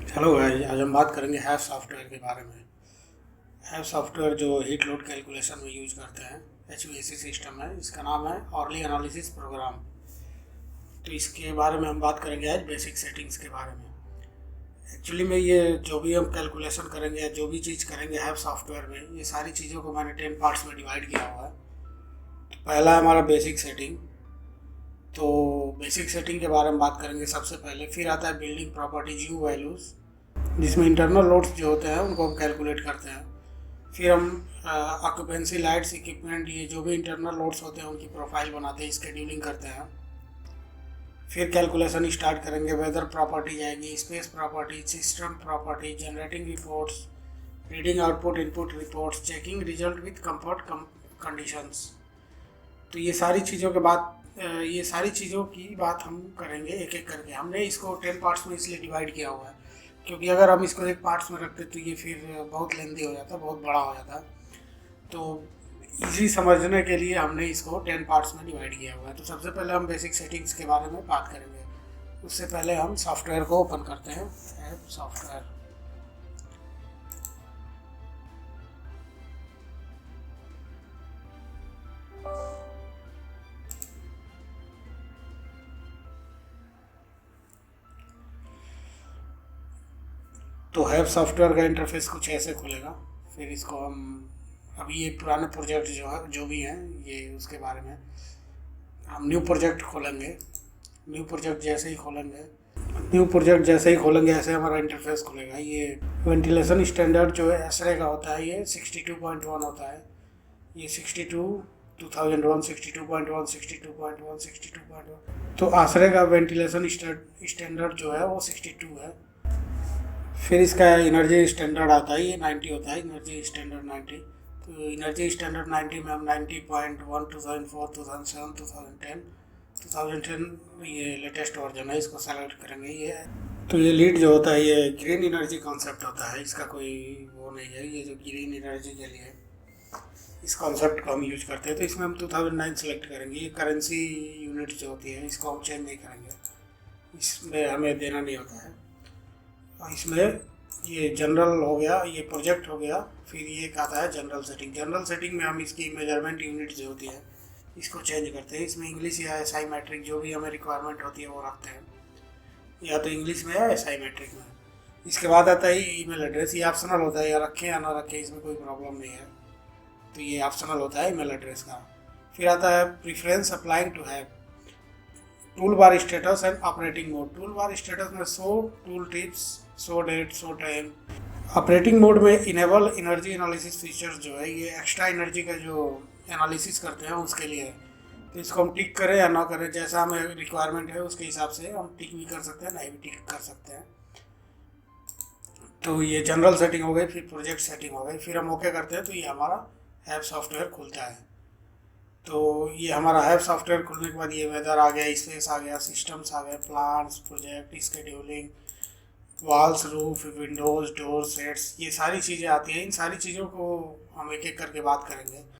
Hello guys, आज हम बात करेंगे हैव सॉफ्टवेयर के बारे में। हैव सॉफ्टवेयर जो हीट लोड कैलकुलेशन में यूज करते हैं, एचवीएसी सिस्टम है। इसका नाम है अर्ली एनालिसिस प्रोग्राम। तो इसके बारे में हम बात करेंगे आज बेसिक सेटिंग्स के बारे में। एक्चुअली में ये जो भी हम कैलकुलेशन करेंगे या जो भी चीज़ करेंगे हैव सॉफ्टवेयर में, ये सारी चीज़ों को मैंने 10 पार्ट्स में डिवाइड किया हुआ है। तो पहला है हमारा बेसिक सेटिंग। तो बेसिक सेटिंग के बारे में बात करेंगे सबसे पहले। फिर आता है बिल्डिंग प्रॉपर्टीज यू वैल्यूज़, जिसमें इंटरनल लोड्स जो होते हैं उनको हम कैलकुलेट करते हैं। फिर हम ऑक्यूपेंसी, लाइट्स, इक्विपमेंट, ये जो भी इंटरनल लोड्स होते हैं उनकी प्रोफाइल बनाते हैं, स्केड्यूलिंग करते हैं। फिर कैलकुलेशन स्टार्ट करेंगे। वेदर प्रॉपर्टी आएगी, space property, system property, generating reports, reading output, input reports, checking result with comfort conditions. तो ये सारी चीज़ों की बात हम करेंगे एक एक करके। हमने इसको 10 पार्ट्स में इसलिए डिवाइड किया हुआ है क्योंकि अगर हम इसको एक पार्ट्स में रखते तो ये फिर बहुत लेंदी हो जाता, बहुत बड़ा हो जाता। तो इजी समझने के लिए हमने इसको 10 पार्ट्स में डिवाइड किया हुआ है। तो सबसे पहले हम बेसिक सेटिंग्स के बारे में बात करेंगे। उससे पहले हम सॉफ्टवेयर को ओपन करते हैं, ऐप सॉफ्टवेयर। तो हैव सॉफ्टवेयर का इंटरफेस कुछ ऐसे खुलेगा। फिर इसको हम अभी ये पुराने प्रोजेक्ट जो भी हैं ये उसके बारे में हम न्यू प्रोजेक्ट खोलेंगे। न्यू प्रोजेक्ट जैसे ही खोलेंगे ऐसे हमारा इंटरफेस खुलेगा। ये वेंटिलेशन स्टैंडर्ड जो है एसरे का होता है, ये 62.1 होता है। ये 2001, 62.1, 62.1, 62.1। तो आसरे का वेंटिलेशन स्टैंडर्ड जो है वो 62 है। फिर इसका एनर्जी स्टैंडर्ड आता है, ये 90 होता है, एनर्जी स्टैंडर्ड 90। तो एनर्जी स्टैंडर्ड 90 में हम 90.1, 2004, 2007, 2010, 2010 ये लेटेस्ट वर्जन है, इसको सेलेक्ट करेंगे। ये तो ये लीड जो होता है ये ग्रीन एनर्जी कॉन्सेप्ट होता है, इसका कोई वो नहीं है। ये जो ग्रीन एनर्जी के लिए इस कॉन्सेप्ट को हम यूज करते हैं। तो इसमें हम 2009 सेलेक्ट करेंगे। ये करेंसी यूनिट जो होती है इसको हम चेंज नहीं करेंगे, इसमें हमें देना नहीं होता है। और इसमें ये जनरल हो गया, ये प्रोजेक्ट हो गया। फिर ये एक आता है जनरल सेटिंग। जनरल सेटिंग में हम इसकी मेजरमेंट यूनिट जो होती है इसको चेंज करते हैं। इसमें इंग्लिश या एसआई मैट्रिक जो भी हमें रिक्वायरमेंट होती है वो रखते हैं, या तो इंग्लिश में या एसआई मैट्रिक में। इसके बाद आता है ईमेल एड्रेस। ये ऑप्शनल होता है, या रखें या ना रखें इसमें कोई प्रॉब्लम नहीं है। तो ये ऑप्शनल होता है ईमेल एड्रेस का। फिर आता है preference applying to have, tool bar status and operating mode. Tool bar status में show tool tips, show date, show time. Operating mode में इनेबल एनर्जी एनालिसिस फीचर्स जो है ये एक्स्ट्रा एनर्जी का जो एनालिसिस करते हैं उसके लिए है। तो इसको हम टिक करें या ना करें, जैसा हमें रिक्वायरमेंट है उसके हिसाब से हम टिक भी कर सकते हैं, नहीं भी टिक कर सकते हैं। तो ये जनरल सेटिंग हो गई। फिर प्रोजेक्ट सेटिंग हो गई। फिर हम ओके करते हैं तो ये हमारा ऐप सॉफ्टवेयर खुलता है। तो ये हमारा ऐप सॉफ्टवेयर खुलने के बाद ये वेदर आ गया, स्पेस आ गया, सिस्टम्स आ गए, plans, project, scheduling, walls, roof, Windows, door, sets, ये सारी चीज़ें आती हैं। इन सारी चीज़ों को हम एक एक करके बात करेंगे।